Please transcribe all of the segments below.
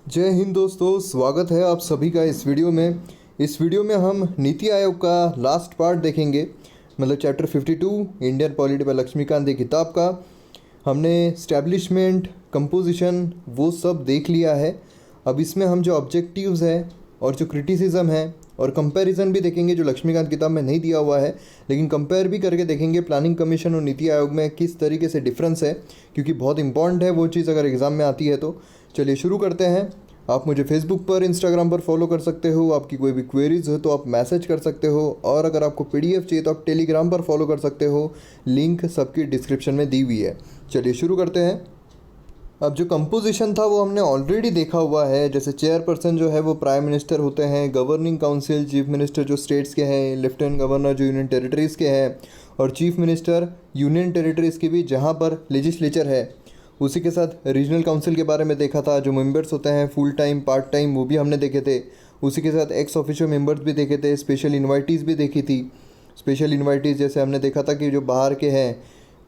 जय हिंद दोस्तों, स्वागत है आप सभी का इस वीडियो में। इस वीडियो में हम नीति आयोग का लास्ट पार्ट देखेंगे, मतलब chapter 52 Indian polity by Laxmikanth की किताब का। हमने स्टैब्लिशमेंट, कंपोजिशन वो सब देख लिया है। अब इसमें हम जो ऑब्जेक्टिव्स हैं और जो क्रिटिसिज्म है और कंपैरिजन भी देखेंगे, जो लक्ष्मीकांत किताब में नहीं दिया हुआ है, लेकिन कंपेयर भी करके देखेंगे प्लानिंग कमीशन और नीति आयोग में किस तरीके से डिफरेंस है, क्योंकि बहुत इंपॉर्टेंट है वो चीज़ अगर एग्ज़ाम में आती है तो। चलिए शुरू करते हैं। आप मुझे फेसबुक पर, इंस्टाग्राम पर फॉलो कर सकते हो। आपकी कोई भी क्वेरीज हो तो आप मैसेज कर सकते हो, और अगर आपको पीडीएफ चाहिए तो आप टेलीग्राम पर फॉलो कर सकते हो। लिंक सबकी डिस्क्रिप्शन में दी हुई है। चलिए शुरू करते हैं। अब जो कंपोजिशन था वो हमने ऑलरेडी देखा हुआ है। जैसे चेयरपर्सन जो है वो प्राइम मिनिस्टर होते हैं, गवर्निंग काउंसिल चीफ मिनिस्टर जो स्टेट्स के हैं, लेफ्टिनेंट गवर्नर जो यूनियन टेरिटरीज़ के हैं, और चीफ मिनिस्टर यूनियन टेरिटरीज़ के भी जहाँ पर लेजिस्लेचर है। उसी के साथ रीजनल काउंसिल के बारे में देखा था, जो मेंबर्स होते हैं फुल टाइम पार्ट टाइम, वो भी हमने देखे थे। उसी के साथ एक्स ऑफिशियो मेंबर्स भी देखे थे, स्पेशल इन्वाइटीज़ भी देखी थी। स्पेशल इन्वाइटीज़ जैसे हमने देखा था कि जो बाहर के हैं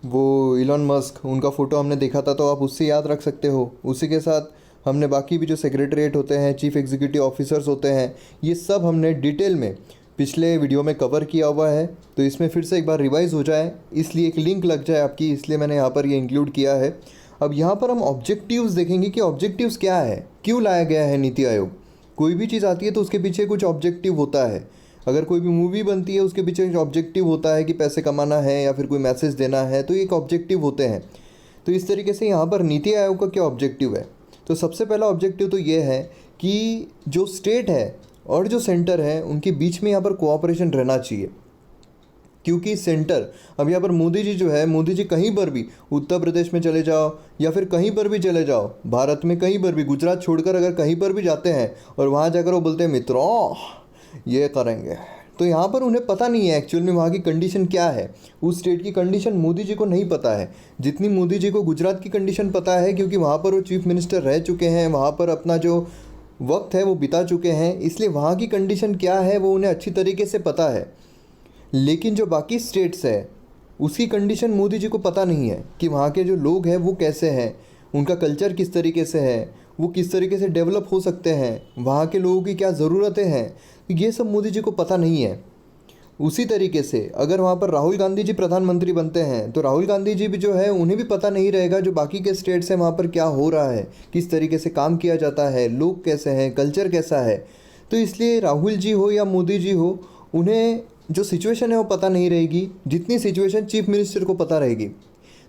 वो इलॉन मस्क, उनका फ़ोटो हमने देखा था, तो आप उससे याद रख सकते हो। उसी के साथ हमने बाकी भी जो सेक्रेटरीट होते हैं, चीफ़ एग्जीक्यूटिव ऑफिसर्स होते हैं, ये सब हमने डिटेल में पिछले वीडियो में कवर किया हुआ है। तो इसमें फिर से एक बार रिवाइज़ हो जाए, इसलिए एक लिंक लग जाए आपकी, इसलिए मैंने यहाँ पर ये इंक्लूड किया है। अब यहाँ पर हम ऑब्जेक्टिव्स देखेंगे कि ऑब्जेक्टिव्स क्या है, क्यों लाया गया है नीति आयोग। कोई भी चीज़ आती है तो उसके पीछे कुछ ऑब्जेक्टिव होता है। अगर कोई भी मूवी बनती है उसके पीछे एक ऑब्जेक्टिव होता है कि पैसे कमाना है या फिर कोई मैसेज देना है, तो एक ऑब्जेक्टिव होते हैं। तो इस तरीके से यहाँ पर नीति आयोग का क्या ऑब्जेक्टिव है। तो सबसे पहला ऑब्जेक्टिव तो ये है कि जो स्टेट है और जो सेंटर है उनके बीच में यहाँ पर कोऑपरेशन रहना चाहिए। क्योंकि सेंटर, अब यहाँ पर मोदी जी जो है, मोदी जी कहीं पर भी, उत्तर प्रदेश में चले जाओ या फिर कहीं पर भी चले जाओ, भारत में कहीं पर भी, गुजरात छोड़कर अगर कहीं पर भी जाते हैं और वहाँ जाकर वो बोलते हैं मित्रों ये करेंगे, तो यहाँ पर उन्हें पता नहीं है एक्चुअल में वहाँ की कंडीशन क्या है। उस स्टेट की कंडीशन मोदी जी को नहीं पता है, जितनी मोदी जी को गुजरात की कंडीशन पता है, क्योंकि वहाँ पर वो चीफ मिनिस्टर रह चुके हैं, वहाँ पर अपना जो वक्त है वो बिता चुके हैं, इसलिए वहाँ की कंडीशन क्या है वो उन्हें अच्छी तरीके से पता है। लेकिन जो बाकी स्टेट्स है उसकी कंडीशन मोदी जी को पता नहीं है कि वहाँ के जो लोग हैं वो कैसे हैं, उनका कल्चर किस तरीके से है, वो किस तरीके से डेवलप हो सकते हैं, वहाँ के लोगों की क्या ज़रूरतें हैं, ये सब मोदी जी को पता नहीं है। उसी तरीके से अगर वहाँ पर राहुल गांधी जी प्रधानमंत्री बनते हैं तो राहुल गांधी जी भी जो है उन्हें भी पता नहीं रहेगा जो बाकी के स्टेट्स हैं वहाँ पर क्या हो रहा है, किस तरीके से काम किया जाता है, लोग कैसे हैं, कल्चर कैसा है। तो इसलिए राहुल जी हो या मोदी जी हो, उन्हें जो सिचुएशन है वो पता नहीं रहेगी जितनी सिचुएशन चीफ मिनिस्टर को पता रहेगी।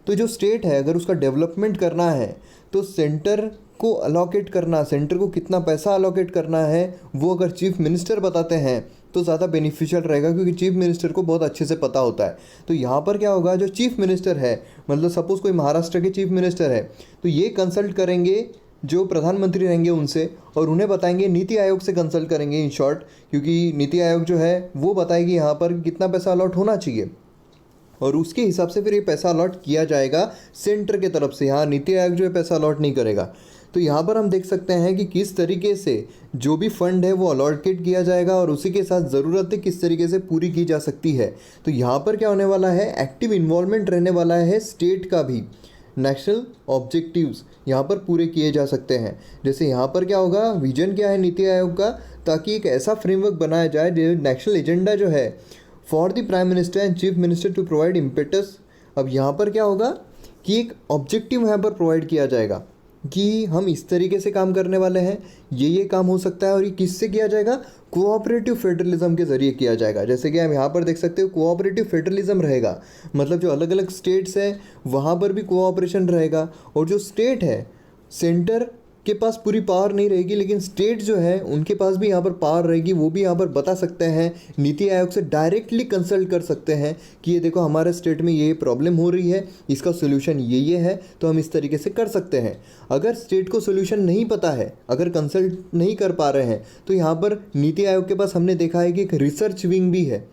तो जो स्टेट है अगर उसका डेवलपमेंट करना है तो सेंटर को अलोकेट करना, सेंटर को कितना पैसा अलोकेट करना है वो अगर चीफ मिनिस्टर बताते हैं तो ज़्यादा बेनिफिशियल रहेगा, क्योंकि चीफ मिनिस्टर को बहुत अच्छे से पता होता है। तो यहाँ पर क्या होगा, जो चीफ मिनिस्टर है, मतलब सपोज़ कोई महाराष्ट्र के चीफ मिनिस्टर है, तो ये कंसल्ट करेंगे जो प्रधानमंत्री रहेंगे उनसे, और उन्हें बताएंगे, नीति आयोग से कंसल्ट करेंगे इन शॉर्ट, क्योंकि नीति आयोग जो है वो बताएगी यहाँ पर कितना पैसा अलॉट होना चाहिए, और उसके हिसाब से फिर ये पैसा अलॉट किया जाएगा सेंटर के तरफ से। यहाँ नीति आयोग जो है पैसा अलॉट नहीं करेगा। तो यहाँ पर हम देख सकते हैं कि किस तरीके से जो भी फंड है वो अलॉकेट किया जाएगा और उसी के साथ ज़रूरतें किस तरीके से पूरी की जा सकती है। तो यहाँ पर क्या होने वाला है, एक्टिव इन्वॉल्वमेंट रहने वाला है स्टेट का भी। नेशनल ऑब्जेक्टिव्स यहाँ पर पूरे किए जा सकते हैं। जैसे यहाँ पर क्या होगा, विजन क्या है नीति आयोग का, ताकि एक ऐसा फ्रेमवर्क बनाया जाए जो नेशनल एजेंडा जो है for the prime minister and chief minister to provide impetus. अब यहाँ पर क्या होगा कि एक ऑब्जेक्टिव यहाँ पर प्रोवाइड किया जाएगा कि हम इस तरीके से काम करने वाले हैं, ये काम हो सकता है, और ये किससे किया जाएगा, कोऑपरेटिव फेडरलिज्म के ज़रिए किया जाएगा। जैसे कि हम यहाँ पर देख सकते हो कोऑपरेटिव फेडरलिज्म रहेगा, मतलब जो अलग अलग स्टेट्स हैं वहाँ पर भी कोऑपरेशन रहेगा, और जो स्टेट है सेंटर के पास पूरी पावर नहीं रहेगी, लेकिन स्टेट जो है उनके पास भी यहाँ पर पावर रहेगी। वो भी यहाँ पर बता सकते हैं, नीति आयोग से डायरेक्टली कंसल्ट कर सकते हैं कि ये देखो हमारे स्टेट में ये प्रॉब्लम हो रही है, इसका सोल्यूशन ये है, तो हम इस तरीके से कर सकते हैं। अगर स्टेट को सोल्यूशन नहीं पता है, अगर कंसल्ट नहीं कर पा रहे हैं, तो यहाँ पर नीति आयोग के पास हमने देखा है कि एक रिसर्च विंग भी है।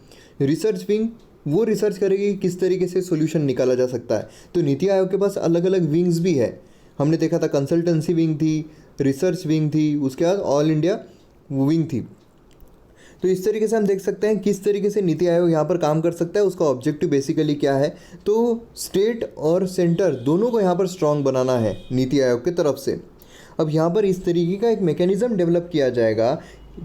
रिसर्च विंग वो रिसर्च करेगी किस तरीके से सोल्यूशन निकाला जा सकता है। तो नीति आयोग के पास अलग अलग विंग्स भी है। हमने देखा था कंसल्टेंसी विंग थी, रिसर्च विंग थी, उसके बाद ऑल इंडिया विंग थी। तो इस तरीके से हम देख सकते हैं किस तरीके से नीति आयोग यहाँ पर काम कर सकता है, उसका ऑब्जेक्टिव बेसिकली क्या है। तो स्टेट और सेंटर दोनों को यहाँ पर स्ट्रांग बनाना है नीति आयोग की तरफ से। अब यहाँ पर इस तरीके का एक मैकेनिज़्म डेवलप किया जाएगा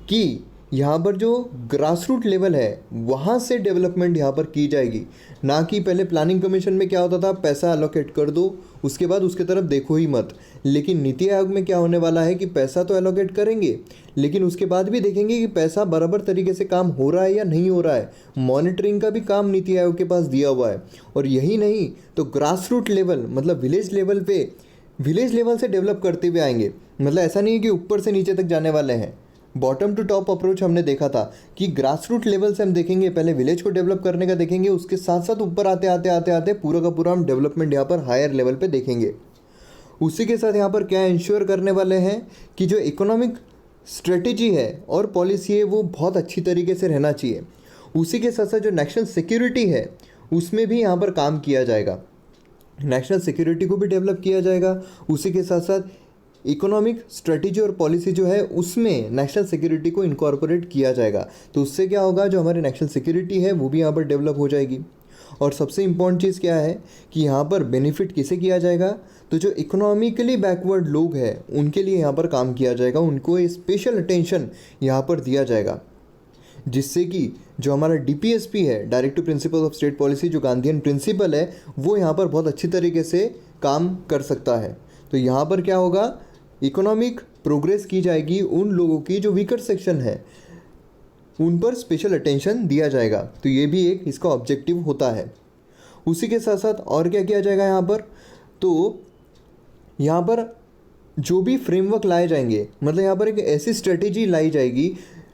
कि यहाँ पर जो ग्रास रूट लेवल है वहाँ से डेवलपमेंट यहाँ पर की जाएगी, ना कि पहले प्लानिंग कमीशन में क्या होता था, पैसा एलोकेट कर दो उसके बाद उसके तरफ देखो ही मत। लेकिन नीति आयोग में क्या होने वाला है कि पैसा तो एलोकेट करेंगे लेकिन उसके बाद भी देखेंगे कि पैसा बराबर तरीके से काम हो रहा है या नहीं हो रहा है। मॉनिटरिंग का भी काम नीति आयोग के पास दिया हुआ है। और यही नहीं तो ग्रास रूट लेवल मतलब विलेज लेवल से डेवलप करते हुए आएंगे। मतलब ऐसा नहीं है कि ऊपर से नीचे तक जाने वाले हैं। बॉटम टू टॉप अप्रोच हमने देखा था कि ग्रास रूट लेवल से हम देखेंगे, पहले विलेज को डेवलप करने का देखेंगे, उसके साथ साथ ऊपर आते आते पूरा का पूरा हम डेवलपमेंट यहाँ पर हायर लेवल पे देखेंगे। उसी के साथ यहाँ पर क्या इंश्योर करने वाले हैं कि जो इकोनॉमिक स्ट्रेटेजी है और पॉलिसी है वो बहुत अच्छी तरीके से रहना चाहिए। उसी के साथ साथ जो नेशनल सिक्योरिटी है उसमें भी यहाँ पर काम किया जाएगा, नेशनल सिक्योरिटी को भी डेवलप किया जाएगा। उसी के साथ साथ इकोनॉमिक स्ट्रेटजी और पॉलिसी जो है उसमें नेशनल सिक्योरिटी को इनकॉर्पोरेट किया जाएगा। तो उससे क्या होगा, जो हमारी नेशनल सिक्योरिटी है वो भी यहाँ पर डेवलप हो जाएगी। और सबसे इम्पॉर्टेंट चीज़ क्या है कि यहाँ पर बेनिफिट किसे किया जाएगा, तो जो इकोनॉमिकली बैकवर्ड लोग हैं उनके लिए यहाँ पर काम किया जाएगा, उनको स्पेशल अटेंशन यहाँ पर दिया जाएगा, जिससे कि जो हमारा DPSP है, directive principle of state policy, जो गांधीयन प्रिंसिपल है वो यहाँ पर बहुत अच्छी तरीके से काम कर सकता है। तो यहाँ पर क्या होगा, इकोनॉमिक प्रोग्रेस की जाएगी, उन लोगों की जो वीकर सेक्शन है उन पर स्पेशल अटेंशन दिया जाएगा। तो ये भी एक इसका ऑब्जेक्टिव होता है। उसी के साथ साथ और क्या किया जाएगा यहाँ पर, तो यहाँ पर जो भी फ्रेमवर्क लाए जाएंगे, मतलब यहाँ पर एक ऐसी स्ट्रेटेजी लाई जाएगी,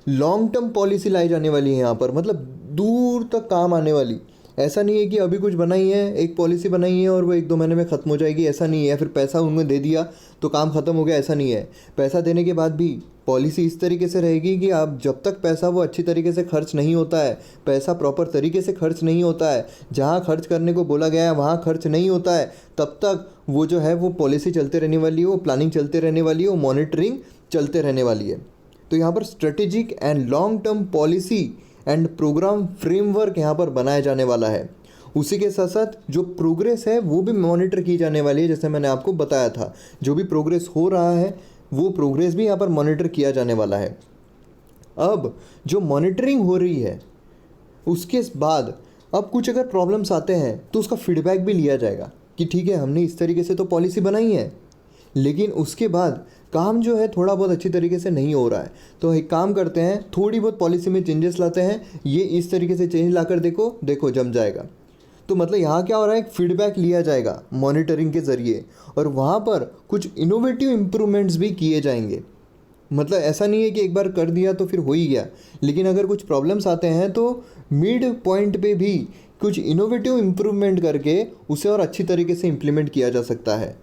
लॉन्ग टर्म पॉलिसी लाई जाने वाली है यहाँ पर, मतलब दूर तक काम आने वाली। ऐसा नहीं है कि अभी कुछ बनाई है, एक पॉलिसी बनाई है और वो 1-2 महीने में ख़त्म हो जाएगी, ऐसा नहीं है। फिर पैसा उन्होंने दे दिया तो काम ख़त्म हो गया, ऐसा नहीं है। पैसा देने के बाद भी पॉलिसी इस तरीके से रहेगी कि आप जब तक पैसा वो अच्छी तरीके से खर्च नहीं होता है, पैसा प्रॉपर तरीके से खर्च नहीं होता है, जहाँ खर्च करने को बोला गया है वहाँ खर्च नहीं होता है, तब तक वो जो है वो पॉलिसी चलते रहने वाली है, वो प्लानिंग चलते रहने वाली है, वो मॉनिटरिंग चलते रहने वाली है। तो यहाँ पर strategic and long term policy and programme framework यहाँ पर बनाया जाने वाला है। उसी के साथ साथ जो प्रोग्रेस है वो भी मॉनिटर की जाने वाली है, जैसे मैंने आपको बताया था, जो भी प्रोग्रेस हो रहा है वो प्रोग्रेस भी यहाँ पर मॉनिटर किया जाने वाला है। अब जो मॉनिटरिंग हो रही है उसके बाद अब कुछ अगर प्रॉब्लम्स आते हैं तो उसका फीडबैक भी लिया जाएगा कि ठीक है हमने इस तरीके से तो पॉलिसी बनाई है, लेकिन उसके बाद काम जो है थोड़ा बहुत अच्छी तरीके से नहीं हो रहा है, तो एक काम करते हैं, थोड़ी बहुत पॉलिसी में चेंजेस लाते हैं, ये इस तरीके से चेंज लाकर देखो जम जाएगा। तो मतलब यहाँ क्या हो रहा है, एक फीडबैक लिया जाएगा मॉनिटरिंग के ज़रिए और वहाँ पर कुछ इनोवेटिव इम्प्रूवमेंट्स भी किए जाएंगे। मतलब ऐसा नहीं है कि एक बार कर दिया तो फिर हो ही गया, लेकिन अगर कुछ प्रॉब्लम्स आते हैं तो मिड पॉइंट पे भी कुछ इनोवेटिव इम्प्रूवमेंट करके उसे और अच्छी तरीके से इम्प्लीमेंट किया जा सकता है।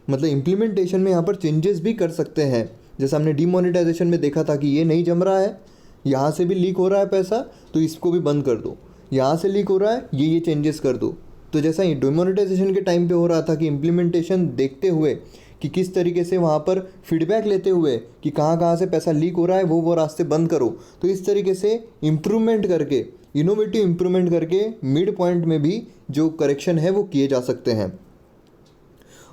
मतलब इम्प्लीमेंटेशन में यहाँ पर चेंजेस भी कर सकते हैं। जैसे हमने डीमोनेटाइजेशन में देखा था कि ये नहीं जम रहा है, यहाँ से भी लीक हो रहा है पैसा तो इसको भी बंद कर दो, यहाँ से लीक हो रहा है ये चेंजेस कर दो। तो जैसा ही डीमोनेटाइजेशन के टाइम पे हो रहा था कि इम्प्लीमेंटेशन देखते हुए कि किस तरीके से वहाँ पर फीडबैक लेते हुए कि कहाँ से पैसा लीक हो रहा है वो रास्ते बंद करो। तो इस तरीके से इम्प्रूवमेंट करके, इनोवेटिव इम्प्रूवमेंट करके मिड पॉइंट में भी जो करेक्शन है वो किए जा सकते हैं।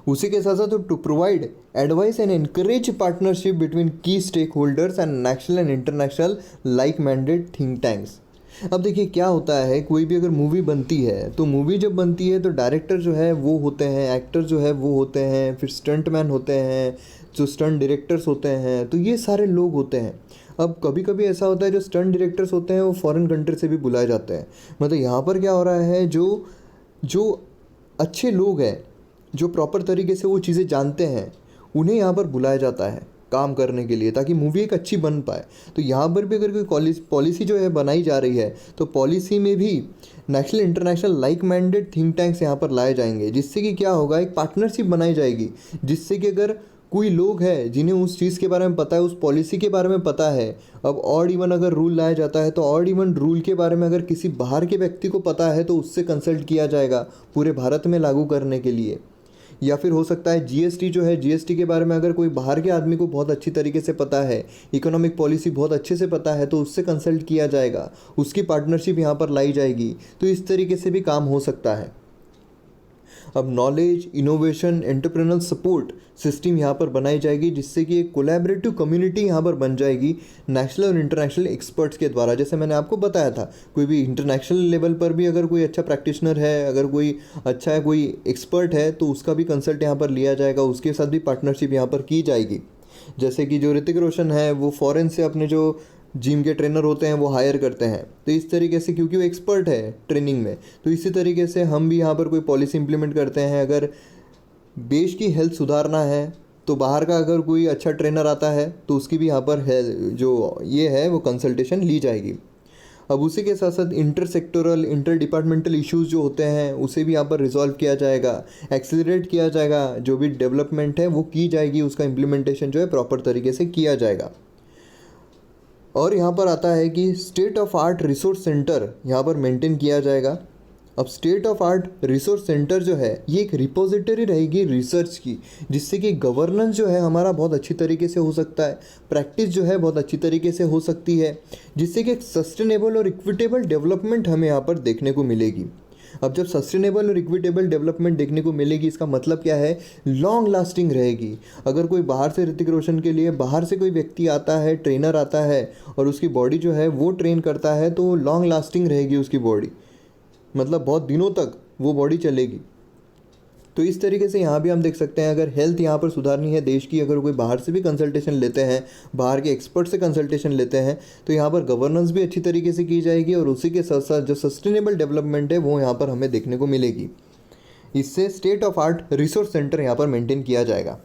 उसी के साथ साथ to provide advice and encourage partnership between key stake holders and national and international like minded think tanks. अब देखिए क्या होता है, कोई भी अगर मूवी बनती है तो मूवी जब बनती है तो डायरेक्टर जो है वो होते हैं, एक्टर जो है वो होते हैं, फिर स्टंटमैन होते हैं, जो स्टंट डायरेक्टर्स होते हैं, तो ये सारे लोग होते हैं। अब कभी कभी ऐसा होता है जो स्टंट डायरेक्टर्स होते हैं वो फॉरेन कंट्री से भी बुलाए जाते हैं। मतलब यहाँ पर क्या हो रहा है, जो अच्छे लोग हैं, जो प्रॉपर तरीके से वो चीज़ें जानते हैं, उन्हें यहाँ पर बुलाया जाता है काम करने के लिए, ताकि मूवी एक अच्छी बन पाए। तो यहाँ पर भी अगर कोई पॉलिसी जो है बनाई जा रही है तो पॉलिसी में भी national international like minded think tanks यहाँ पर लाए जाएंगे, जिससे कि क्या होगा, एक पार्टनरशिप बनाई जाएगी, जिससे कि अगर कोई लोग हैं जिन्हें उस चीज़ के बारे में पता है, उस पॉलिसी के बारे में पता है, अब ऑड इवन अगर रूल लाया जाता है तो ऑड इवन रूल के बारे में अगर किसी बाहर के व्यक्ति को पता है तो उससे कंसल्ट किया जाएगा पूरे भारत में लागू करने के लिए। या फिर हो सकता है जीएसटी जो है, जीएसटी के बारे में अगर कोई बाहर के आदमी को बहुत अच्छी तरीके से पता है, इकोनॉमिक पॉलिसी बहुत अच्छे से पता है, तो उससे कंसल्ट किया जाएगा, उसकी पार्टनरशिप यहाँ पर लाई जाएगी। तो इस तरीके से भी काम हो सकता है। अब knowledge, innovation, entrepreneurial support system यहाँ पर बनाई जाएगी, जिससे कि एक कोलैबोरेटिव कम्युनिटी यहाँ पर बन जाएगी नेशनल और इंटरनेशनल एक्सपर्ट्स के द्वारा। जैसे मैंने आपको बताया था, कोई भी इंटरनेशनल लेवल पर भी अगर कोई अच्छा प्रैक्टिशनर है, अगर कोई अच्छा है, कोई एक्सपर्ट है, तो उसका भी कंसल्ट यहाँ पर लिया जाएगा, उसके साथ भी पार्टनरशिप यहाँ पर की जाएगी। जैसे कि जो ऋतिक रोशन है वो फॉरेन से अपने जो जिम के ट्रेनर होते हैं वो हायर करते हैं, तो इस तरीके से, क्योंकि वो एक्सपर्ट है ट्रेनिंग में, तो इसी तरीके से हम भी यहाँ पर कोई पॉलिसी इंप्लीमेंट करते हैं। अगर देश की हेल्थ सुधारना है तो बाहर का अगर कोई अच्छा ट्रेनर आता है तो उसकी भी यहाँ पर जो ये है वो कंसल्टेशन ली जाएगी। अब उसी के साथ साथ inter sectoral, inter departmental issues जो होते हैं उसे भी यहाँ पर रिजॉल्व किया जाएगा, एक्सेलरेट किया जाएगा, जो भी डेवलपमेंट है वो की जाएगी, उसका इम्प्लीमेंटेशन जो है प्रॉपर तरीके से किया जाएगा। और यहाँ पर आता है कि state of art resource centre यहाँ पर मेंटेन किया जाएगा। अब state of art resource centre जो है ये एक रिपोजिटरी रहेगी रिसर्च की, जिससे कि गवर्नेंस जो है हमारा बहुत अच्छी तरीके से हो सकता है, प्रैक्टिस जो है बहुत अच्छी तरीके से हो सकती है, जिससे कि एक सस्टेनेबल और इक्विटेबल डेवलपमेंट हमें यहाँ पर देखने को मिलेगी। अब जब सस्टेनेबल और इक्विटेबल डेवलपमेंट देखने को मिलेगी, इसका मतलब क्या है, लॉन्ग लास्टिंग रहेगी। अगर कोई बाहर से ऋतिक रोशन के लिए बाहर से कोई व्यक्ति आता है, ट्रेनर आता है और उसकी बॉडी जो है वो ट्रेन करता है, तो लॉन्ग लास्टिंग रहेगी उसकी बॉडी, मतलब बहुत दिनों तक वो बॉडी चलेगी। तो इस तरीके से यहाँ भी हम देख सकते हैं, अगर हेल्थ यहाँ पर सुधारनी है देश की, अगर कोई बाहर से भी कंसल्टेशन लेते हैं, बाहर के एक्सपर्ट से कंसल्टेशन लेते हैं, तो यहाँ पर गवर्नेंस भी अच्छी तरीके से की जाएगी और उसी के साथ साथ जो सस्टेनेबल डेवलपमेंट है वो यहाँ पर हमें देखने को मिलेगी। इससे state of art resource centre यहाँ पर मेंटेन किया जाएगा।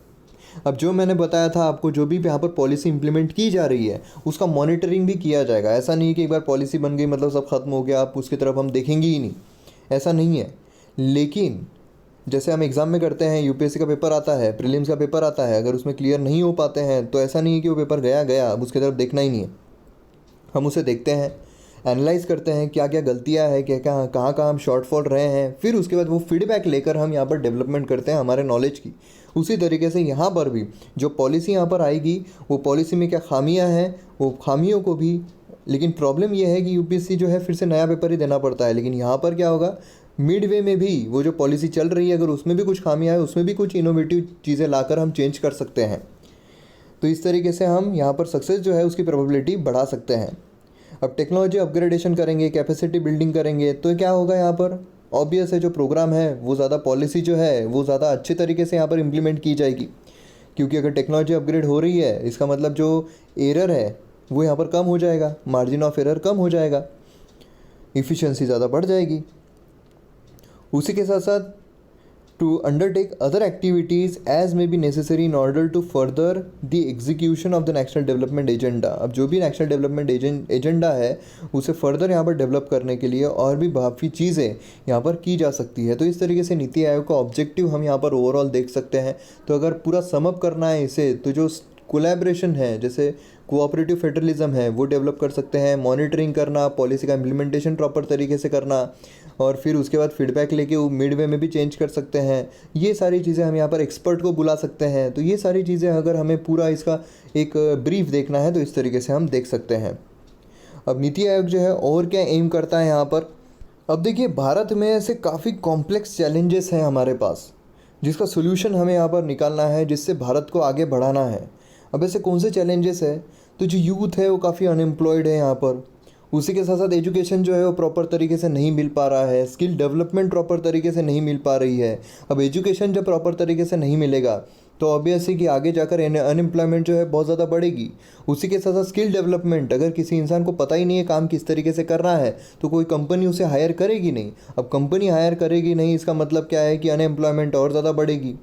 अब जो मैंने बताया था आपको, जो भी यहाँ पर पॉलिसी इंप्लीमेंट की जा रही है उसका मॉनिटरिंग भी किया जाएगा। ऐसा नहीं कि एक बार पॉलिसी बन गई मतलब सब खत्म हो गया, आप उसकी तरफ हम देखेंगे ही नहीं, ऐसा नहीं है। लेकिन जैसे हम एग्ज़ाम में करते हैं, यूपीएससी का पेपर आता है, प्रीलिम्स का पेपर आता है, अगर उसमें क्लियर नहीं हो पाते हैं तो ऐसा नहीं है कि वो पेपर गया, अब उसकी तरफ देखना ही नहीं है। हम उसे देखते हैं, एनालाइज करते हैं क्या क्या गलतियाँ हैं, क्या क्या कहाँ हम शॉर्टफॉल रहे हैं, फिर उसके बाद वो फीडबैक लेकर हम यहाँ पर डेवलपमेंट करते हैं हमारे नॉलेज की। उसी तरीके से यहाँ पर भी जो पॉलिसी यहाँ पर आएगी, वो पॉलिसी में क्या खामियाँ हैं, वो खामियों को भी, लेकिन प्रॉब्लम ये है कि यूपीएससी जो है फिर से नया पेपर ही देना पड़ता है। लेकिन यहाँ पर क्या होगा, मिड वे में भी वो जो पॉलिसी चल रही है, अगर उसमें भी कुछ खामियाँ है, उसमें भी कुछ इनोवेटिव चीज़ें लाकर हम चेंज कर सकते हैं। तो इस तरीके से हम यहाँ पर सक्सेस जो है उसकी प्रोबेबिलिटी बढ़ा सकते हैं। अब टेक्नोलॉजी अपग्रेडेशन करेंगे, कैपेसिटी बिल्डिंग करेंगे, तो क्या होगा, यहाँ पर ऑब्वियस है जो प्रोग्राम है वो ज़्यादा, पॉलिसी जो है वो ज़्यादा अच्छे तरीके से यहाँ पर इम्प्लीमेंट की जाएगी। क्योंकि अगर टेक्नोलॉजी अपग्रेड हो रही है, इसका मतलब जो एरर है वो यहाँ पर कम हो जाएगा, मार्जिन ऑफ एरर कम हो जाएगा, इफ़िशियंसी ज़्यादा बढ़ जाएगी। उसी के साथ साथ to undertake other activities as may be necessary in order to further the execution of the national development agenda. अब जो भी नेशनल डेवलपमेंट एजेंडा है उसे फर्दर यहाँ पर डेवलप करने के लिए और भी काफ़ी चीज़ें यहाँ पर की जा सकती है। तो इस तरीके से नीति आयोग का ऑब्जेक्टिव हम यहाँ पर ओवरऑल देख सकते हैं। तो अगर पूरा समअप करना है इसे, तो जो कोलैबोरेशन है, जैसे कोऑपरेटिव फेडरलिज्म है, वो डेवलप कर सकते हैं, मॉनिटरिंग करना, पॉलिसी का इम्प्लीमेंटेशन प्रॉपर तरीके से करना, और फिर उसके बाद फीडबैक लेके वो मिड वे में भी चेंज कर सकते हैं। ये सारी चीज़ें हम यहाँ पर एक्सपर्ट को बुला सकते हैं। तो ये सारी चीज़ें अगर हमें पूरा इसका एक ब्रीफ देखना है तो इस तरीके से हम देख सकते हैं। अब नीति आयोग जो है और क्या एम करता है यहाँ पर, अब देखिए भारत में ऐसे काफ़ी कॉम्प्लेक्स चैलेंजेस हैं हमारे पास, जिसका सोल्यूशन हमें यहाँ पर निकालना है, जिससे भारत को आगे बढ़ाना है। अब ऐसे कौन से चैलेंजेस है, तो जो यूथ है वो काफ़ी अनएम्प्लॉयड है यहाँ पर, उसी के साथ साथ एजुकेशन जो है वो प्रॉपर तरीके से नहीं मिल पा रहा है, स्किल डेवलपमेंट प्रॉपर तरीके से नहीं मिल पा रही है। अब एजुकेशन जब प्रॉपर तरीके से नहीं मिलेगा तो ऑब्वियसली कि आगे जाकर अनएम्प्लॉयमेंट जो है बहुत ज़्यादा बढ़ेगी। उसी के साथ साथ स्किल डेवलपमेंट, अगर किसी इंसान को पता ही नहीं है काम किस तरीके से करना है तो कोई कंपनी उसे हायर करेगी नहीं। अब कंपनी हायर करेगी नहीं, इसका मतलब क्या है कि अनएम्प्लॉयमेंट और ज़्यादा बढ़ेगी।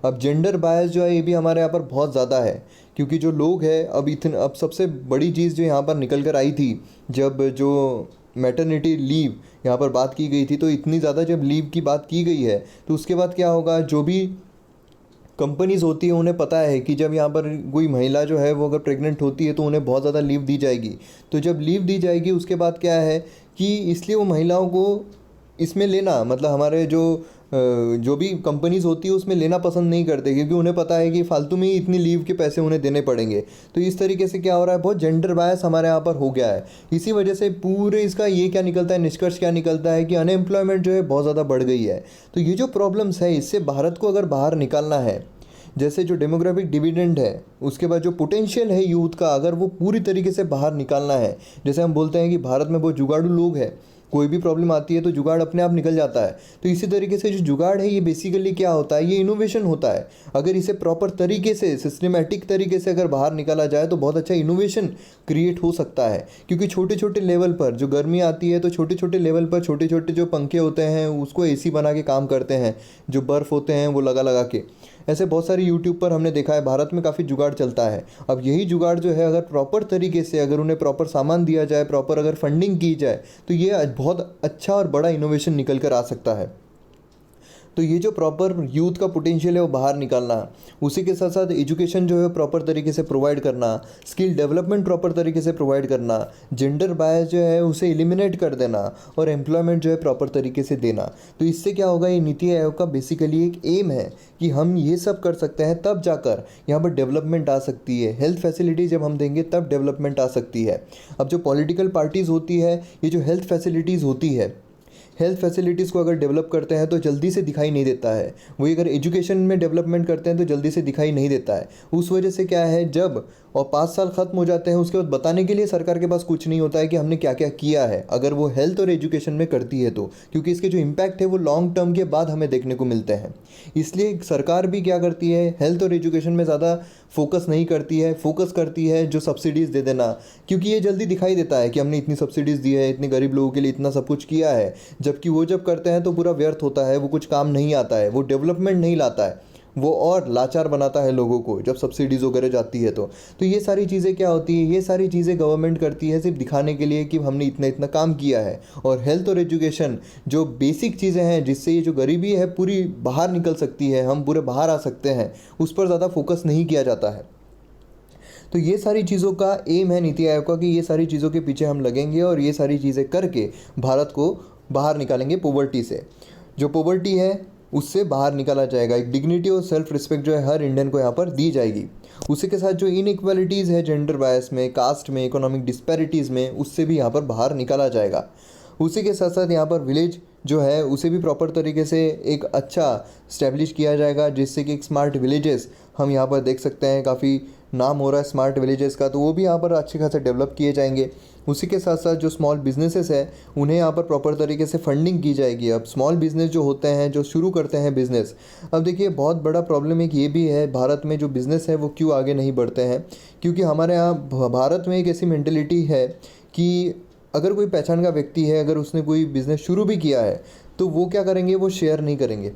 अब जेंडर बायस जो है ये भी हमारे यहाँ पर बहुत ज़्यादा है, क्योंकि जो लोग हैं अब सबसे बड़ी चीज़ जो यहाँ पर निकल कर आई थी, जब जो मैटरनिटी लीव यहाँ पर बात की गई थी, तो इतनी ज़्यादा जब लीव की बात की गई है तो उसके बाद क्या होगा, जो भी कंपनीज़ होती है उन्हें पता है कि जब यहाँ पर कोई महिला जो है वो अगर प्रेग्नेंट होती है तो उन्हें बहुत ज़्यादा लीव दी जाएगी। तो जब लीव दी जाएगी उसके बाद क्या है कि इसलिए वो महिलाओं को इसमें लेना, मतलब हमारे जो जो भी कंपनीज होती है उसमें लेना पसंद नहीं करते, क्योंकि उन्हें पता है कि फालतू में ही इतनी लीव के पैसे उन्हें देने पड़ेंगे। तो इस तरीके से क्या हो रहा है, बहुत जेंडर बायस हमारे यहाँ पर हो गया है। इसी वजह से पूरे इसका ये क्या निकलता है, निष्कर्ष क्या निकलता है कि अनएम्प्लॉयमेंट जो है बहुत ज़्यादा बढ़ गई है। तो ये जो प्रॉब्लम्स है, इससे भारत को अगर बाहर निकालना है, जैसे जो डेमोग्राफिक डिविडेंड है, उसके बाद जो पोटेंशियल है यूथ का, अगर वो पूरी तरीके से बाहर निकालना है, जैसे हम बोलते हैं कि भारत में बहुत जुगाड़ू लोग हैं, कोई भी प्रॉब्लम आती है तो जुगाड़ अपने आप निकल जाता है। तो इसी तरीके से जो जुगाड़ है ये बेसिकली क्या होता है, ये इनोवेशन होता है। अगर इसे प्रॉपर तरीके से, सिस्टमेटिक तरीके से अगर बाहर निकाला जाए तो बहुत अच्छा इनोवेशन क्रिएट हो सकता है। क्योंकि छोटे छोटे लेवल पर जो गर्मी आती है तो छोटे छोटे लेवल पर छोटे छोटे जो पंखे होते हैं उसको एसी बना के काम करते हैं, जो बर्फ़ होते हैं वो लगा लगा के। ऐसे बहुत सारे यूट्यूब पर हमने देखा है, भारत में काफ़ी जुगाड़ चलता है। अब यही जुगाड़ जो है, अगर प्रॉपर तरीके से, अगर उन्हें प्रॉपर सामान दिया जाए, प्रॉपर अगर फंडिंग की जाए, तो ये बहुत अच्छा और बड़ा इनोवेशन निकल कर आ सकता है। तो ये जो प्रॉपर यूथ का पोटेंशियल है वो बाहर निकालना, उसी के साथ साथ एजुकेशन जो है प्रॉपर तरीके से प्रोवाइड करना, स्किल डेवलपमेंट प्रॉपर तरीके से प्रोवाइड करना, जेंडर बायस जो है उसे एलिमिनेट कर देना, और एम्प्लॉयमेंट जो है प्रॉपर तरीके से देना। तो इससे क्या होगा, ये नीति आयोग का बेसिकली एक एम है कि हम ये सब कर सकते हैं, तब जाकर यहाँ पर डेवलपमेंट आ सकती है। हेल्थ फैसिलिटी जब हम देंगे तब डेवलपमेंट आ सकती है। अब जो पॉलिटिकल पार्टीज़ होती है, ये जो हेल्थ फैसिलिटीज़ होती है, हेल्थ फैसिलिटीज़ को अगर डेवलप करते हैं तो जल्दी से दिखाई नहीं देता है। वही अगर एजुकेशन में डेवलपमेंट करते हैं तो जल्दी से दिखाई नहीं देता है। उस वजह से क्या है, जब और 5 साल ख़त्म हो जाते हैं, उसके बाद बताने के लिए सरकार के पास कुछ नहीं होता है कि हमने क्या क्या किया है, अगर वो हेल्थ और एजुकेशन में करती है तो। क्योंकि इसके जो इम्पैक्ट है वो लॉन्ग टर्म के बाद हमें देखने को मिलते हैं। इसलिए सरकार भी क्या करती है, हेल्थ और एजुकेशन में ज़्यादा फोकस नहीं करती है, फोकस करती है जो सब्सिडीज़ दे देना। क्योंकि ये जल्दी दिखाई देता है कि हमने इतनी सब्सिडीज़ दी है, इतने गरीब लोगों के लिए इतना सब कुछ किया है। जबकि वो जब करते हैं तो पूरा व्यर्थ होता है, वो कुछ काम नहीं आता है, वो डेवलपमेंट नहीं लाता है, वो और लाचार बनाता है लोगों को जब सब्सिडीज़ वगैरह जाती है तो ये सारी चीज़ें क्या होती है, ये सारी चीज़ें गवर्नमेंट करती है सिर्फ दिखाने के लिए कि हमने इतना इतना काम किया है। और हेल्थ और एजुकेशन जो बेसिक चीज़ें हैं जिससे ये जो गरीबी है पूरी बाहर निकल सकती है, हम पूरे बाहर आ सकते हैं, उस पर ज़्यादा फोकस नहीं किया जाता है। तो ये सारी चीज़ों का एम है नीति आयोग का कि ये सारी चीज़ों के पीछे हम लगेंगे और ये सारी चीज़ें करके भारत को बाहर निकालेंगे पॉवर्टी से। जो पॉवर्टी है उससे बाहर निकाला जाएगा, एक डिग्निटी और सेल्फ रिस्पेक्ट जो है हर इंडियन को यहाँ पर दी जाएगी। उसी के साथ जो इनइक्वालिटीज़ है जेंडर बायस में, कास्ट में, इकोनॉमिक डिस्पैरिटीज़ में, उससे भी यहाँ पर बाहर निकाला जाएगा। उसी के साथ साथ यहाँ पर विलेज जो है उसे भी प्रॉपर तरीके से एक अच्छा स्टैब्लिश किया जाएगा, जिससे कि एक स्मार्ट विलेजेस हम यहाँ पर देख सकते हैं, काफ़ी नाम हो रहा है स्मार्ट विलेजेस का, तो वो भी यहाँ पर अच्छे खासे डेवलप किए जाएंगे। उसी के साथ साथ जो स्मॉल बिजनेसेस है उन्हें यहाँ पर प्रॉपर तरीके से फंडिंग की जाएगी। अब स्मॉल बिजनेस जो होते हैं, जो शुरू करते हैं बिज़नेस, अब देखिए बहुत बड़ा प्रॉब्लम एक ये भी है, भारत में जो बिज़नेस है वो क्यों आगे नहीं बढ़ते हैं, क्योंकि हमारे यहाँ भारत में एक ऐसी मेंटेलिटी है कि अगर कोई पहचान का व्यक्ति है, अगर उसने कोई बिज़नेस शुरू भी किया है तो वो क्या करेंगे, वो शेयर नहीं करेंगे।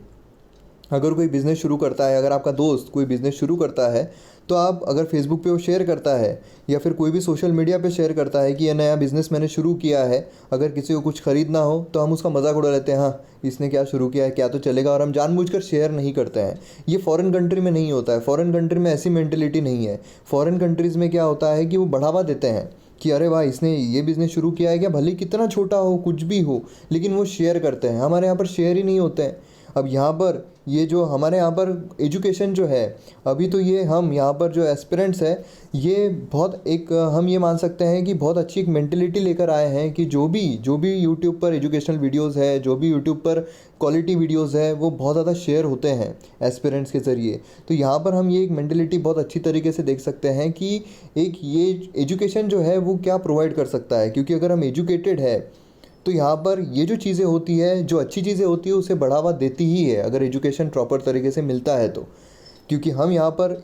अगर कोई बिज़नेस शुरू करता है, अगर आपका दोस्त कोई बिज़नेस शुरू करता है तो आप अगर फेसबुक पे वो शेयर करता है या फिर कोई भी सोशल मीडिया पे शेयर करता है कि ये नया बिज़नेस मैंने शुरू किया है, अगर किसी को कुछ ख़रीदना हो तो हम उसका मजाक उड़ा लेते हैं, हाँ इसने क्या शुरू किया है, क्या तो चलेगा, और हम जानबूझकर शेयर नहीं करते हैं। ये फॉरेन कंट्री में नहीं होता है, फॉरेन कंट्री में ऐसी मेंटेलिटी नहीं है। फॉरेन कंट्रीज़ में क्या होता है कि वो बढ़ावा देते हैं कि अरे वाह इसने ये बिज़नेस शुरू किया है, क्या भले कितना छोटा हो, कुछ भी हो, लेकिन वो शेयर करते हैं। हमारे यहाँ पर शेयर ही नहीं होते हैं। अब यहाँ पर ये जो हमारे यहाँ पर एजुकेशन जो है, अभी तो ये हम यहाँ पर जो एस्पिरेंट्स है, ये बहुत एक हम ये मान सकते हैं कि बहुत अच्छी एक मेंटेलिटी लेकर आए हैं कि जो भी यूट्यूब पर एजुकेशनल वीडियोस है, जो भी यूट्यूब पर क्वालिटी वीडियोस है, वो बहुत ज़्यादा शेयर होते हैं एस्पिरेंट्स के ज़रिए। तो यहाँ पर हम ये एक मेंटेलिटी बहुत अच्छी तरीके से देख सकते हैं कि एक ये एजुकेशन जो है वो क्या प्रोवाइड कर सकता है। क्योंकि अगर हम एजुकेटेड है तो यहाँ पर ये जो चीज़ें होती है, जो अच्छी चीज़ें होती है, उसे बढ़ावा देती ही है अगर एजुकेशन प्रॉपर तरीके से मिलता है तो। क्योंकि हम यहाँ पर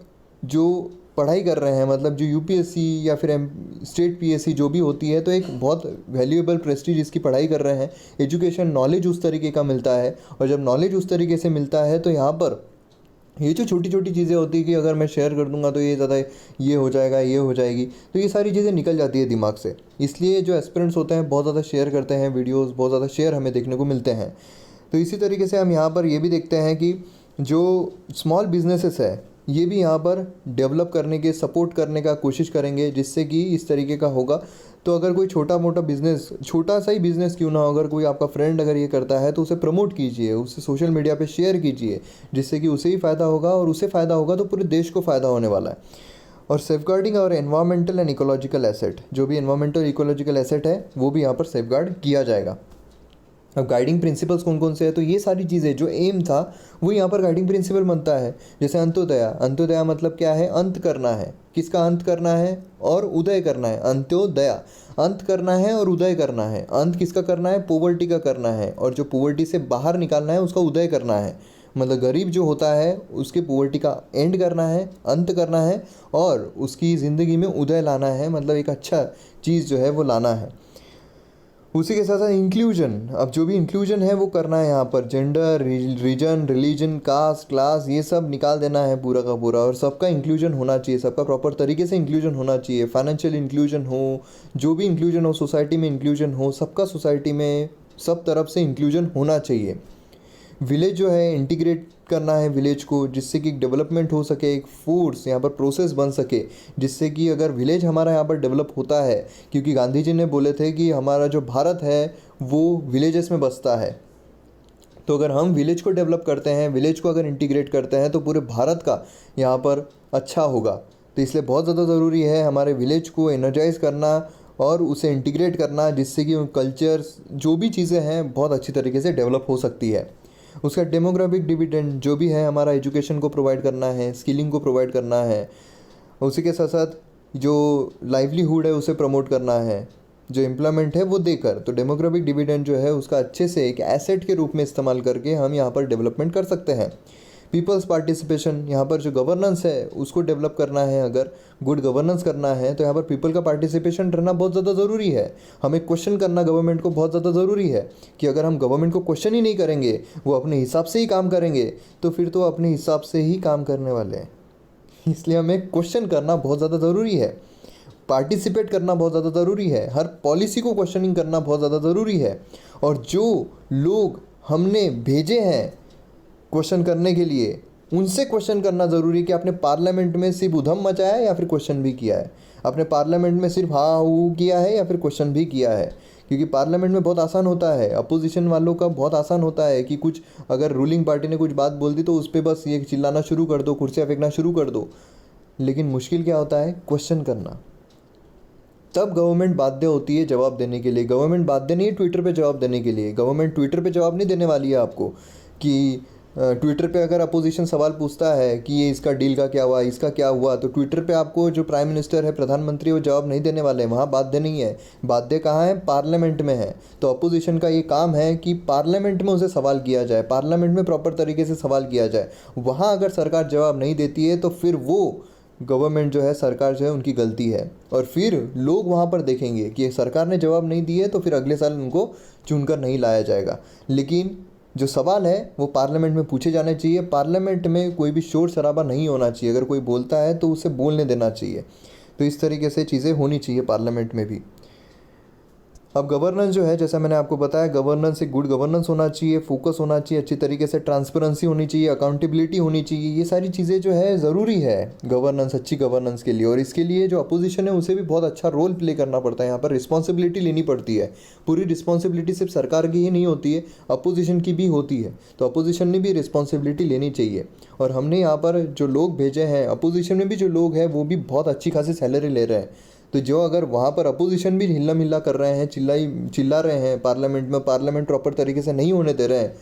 जो पढ़ाई कर रहे हैं, मतलब जो यूपीएससी या फिर स्टेट पीएससी जो भी होती है, तो एक बहुत वैल्यूएबल प्रेस्टीज इसकी पढ़ाई कर रहे हैं। एजुकेशन नॉलेज उस तरीके का मिलता है, और जब नॉलेज उस तरीके से मिलता है तो यहाँ पर ये जो छोटी छोटी चीज़ें होती है कि अगर मैं शेयर कर दूंगा तो ये ज़्यादा ये हो जाएगा, ये हो जाएगी, तो ये सारी चीज़ें निकल जाती है दिमाग से। इसलिए जो एस्पिरेंट्स होते हैं बहुत ज़्यादा शेयर करते हैं वीडियोस, बहुत ज़्यादा शेयर हमें देखने को मिलते हैं। तो इसी तरीके से हम यहाँ पर ये भी देखते हैं कि जो स्मॉल बिजनेसेस है, ये भी यहाँ पर डेवलप करने के, सपोर्ट करने का कोशिश करेंगे, जिससे कि इस तरीके का होगा। तो अगर कोई छोटा मोटा बिज़नेस, छोटा सा ही बिज़नेस क्यों ना हो, अगर कोई आपका फ्रेंड अगर ये करता है तो उसे प्रमोट कीजिए, उसे सोशल मीडिया पे शेयर कीजिए, जिससे कि उसे ही फ़ायदा होगा, और उसे फ़ायदा होगा तो पूरे देश को फ़ायदा होने वाला है। और सेफगार्डिंग और एनवायरमेंटल एंड इकोलॉजिकल एसेट, जो भी एनवायरमेंटल इकोलॉजिकल एसेट है वो भी यहाँ पर सेफगार्ड किया जाएगा। अब गाइडिंग प्रिंसिपल्स कौन कौन से हैं, तो ये सारी चीज़ें जो एम था वो यहाँ पर गाइडिंग प्रिंसिपल बनता है। जैसे अंत्योदया, अंत्योदया मतलब क्या है, अंत करना है। किसका अंत करना है और उदय करना है, अंत्योदया, अंत करना है और उदय करना है। अंत किसका करना है, पोवर्टी का करना है, और जो पोवर्टी से बाहर निकालना है उसका उदय करना है। मतलब गरीब जो होता है उसके पोवर्टी का एंड करना है, अंत करना है, और उसकी ज़िंदगी में उदय लाना है, मतलब एक अच्छा चीज़ जो है वो लाना है। उसी के साथ साथ इंक्लूजन, अब जो भी इंक्लूजन है वो करना है यहाँ पर। Gender, region, religion, caste, class, ये सब निकाल देना है पूरा का पूरा, और सबका इंक्लूजन होना चाहिए, सबका प्रॉपर तरीके से इंक्लूजन होना चाहिए। फाइनेंशियल इंक्लूजन हो, जो भी इंक्लूजन हो, सोसाइटी में इंक्लूजन हो, सबका सोसाइटी में सब तरफ से इंक्लूजन होना चाहिए। विलेज जो है इंटीग्रेट करना है विलेज को, जिससे कि डेवलपमेंट हो सके, एक फोर्स यहाँ पर प्रोसेस बन सके, जिससे कि अगर विलेज हमारा यहाँ पर डेवलप होता है, क्योंकि गांधी जी ने बोले थे कि हमारा जो भारत है वो विलेजेस में बसता है। तो अगर हम विलेज को डेवलप करते हैं, विलेज को अगर इंटीग्रेट करते हैं, तो पूरे भारत का यहाँ पर अच्छा होगा। तो इसलिए बहुत ज़्यादा ज़रूरी है हमारे विलेज को एनर्जाइज करना और उसे इंटीग्रेट करना, जिससे कि कल्चर्स, जो भी चीज़ें हैं, बहुत अच्छी तरीके से डेवलप हो सकती है। उसका डेमोग्राफिक डिविडेंड जो भी है, हमारा एजुकेशन को प्रोवाइड करना है, स्किलिंग को प्रोवाइड करना है, उसी के साथ साथ जो लाइवलीहुड है उसे प्रमोट करना है, जो एम्प्लॉयमेंट है वो देकर। तो डेमोग्राफिक डिविडेंड जो है उसका अच्छे से एक एसेट के रूप में इस्तेमाल करके हम यहाँ पर डेवलपमेंट कर सकते हैं। पीपल्स पार्टिसिपेशन, यहाँ पर जो गवर्नेंस है उसको डेवलप करना है, अगर गुड गवर्नेंस करना है तो यहाँ पर पीपल का पार्टिसिपेशन रहना बहुत ज़्यादा ज़रूरी है। हमें क्वेश्चन करना गवर्नमेंट को बहुत ज़्यादा ज़रूरी है, कि अगर हम गवर्नमेंट को क्वेश्चन ही नहीं करेंगे, वो अपने हिसाब से ही काम करेंगे, तो फिर तो अपने हिसाब से ही काम करने वाले हैं। इसलिए हमें क्वेश्चन करना बहुत ज़्यादा ज़रूरी है, पार्टिसिपेट करना बहुत ज़्यादा ज़रूरी है, हर पॉलिसी को क्वेश्चनिंग करना बहुत ज़्यादा ज़रूरी है। और जो लोग हमने भेजे हैं क्वेश्चन करने के लिए, उनसे क्वेश्चन करना ज़रूरी है कि आपने पार्लियामेंट में सिर्फ उधम मचाया है या फिर क्वेश्चन भी किया है, आपने पार्लियामेंट में सिर्फ हाँ हू किया है या फिर क्वेश्चन भी किया है। क्योंकि पार्लियामेंट में बहुत आसान होता है, अपोजिशन वालों का बहुत आसान होता है कि कुछ अगर रूलिंग पार्टी ने कुछ बात बोल दी तो उस पर बस ये चिल्लाना शुरू कर दो, कुर्सियाँ फेंकना शुरू कर दो। लेकिन मुश्किल क्या होता है, क्वेश्चन करना। तब गवर्नमेंट बाध्य होती है जवाब देने के लिए। गवर्नमेंट बाध्य नहीं है ट्विटर पे जवाब देने के लिए। गवर्नमेंट ट्विटर पे जवाब नहीं देने वाली है आपको, कि ट्विटर पे अगर अपोजिशन सवाल पूछता है कि ये इसका डील का क्या हुआ, इसका क्या हुआ, तो ट्विटर पे आपको जो प्राइम मिनिस्टर है, प्रधानमंत्री, वो जवाब नहीं देने वाले हैं। वहाँ बाध्य नहीं है, बाध्य कहाँ है, पार्लियामेंट में है। तो अपोजिशन का ये काम है कि पार्लियामेंट में उसे सवाल किया जाए, पार्लियामेंट में प्रॉपर तरीके से सवाल किया जाए। वहाँ अगर सरकार जवाब नहीं देती है तो फिर वो गवर्नमेंट जो है, सरकार जो है, उनकी गलती है। और फिर लोग वहाँ पर देखेंगे कि सरकार ने जवाब नहीं दिए तो फिर अगले साल उनको चुनकर नहीं लाया जाएगा। लेकिन जो सवाल है वो पार्लियामेंट में पूछे जाने चाहिए। पार्लियामेंट में कोई भी शोर शराबा नहीं होना चाहिए, अगर कोई बोलता है तो उसे बोलने देना चाहिए। तो इस तरीके से चीज़ें होनी चाहिए पार्लियामेंट में भी। अब गवर्नेंस जो है, जैसा मैंने आपको बताया, गवर्नेंस एक गुड गवर्नेंस होना चाहिए, फोकस होना चाहिए, अच्छी तरीके से ट्रांसपेरेंसी होनी चाहिए, अकाउंटेबिलिटी होनी चाहिए। ये सारी चीज़ें जो है ज़रूरी है गवर्नेंस, अच्छी गवर्नेंस के लिए। और इसके लिए जो अपोजिशन है उसे भी बहुत अच्छा रोल प्ले करना पड़ता है, यहाँ पर रिस्पॉन्सिबिलिटी लेनी पड़ती है। पूरी रिस्पॉन्सिबिलिटी सिर्फ सरकार की ही नहीं होती है, अपोजिशन की भी होती है। तो अपोजिशन ने भी रिस्पॉन्सिबिलिटी लेनी चाहिए। और हमने यहाँ पर जो लोग भेजे हैं, अपोजिशन में भी जो लोग हैं वो भी बहुत अच्छी खासी सैलरी ले रहे हैं। तो जो अगर वहाँ पर अपोजिशन भी हिल्ला मिल्ला कर रहे हैं, चिल्ला रहे हैं पार्लियामेंट में, पार्लियामेंट प्रॉपर तरीके से नहीं होने दे रहे हैं,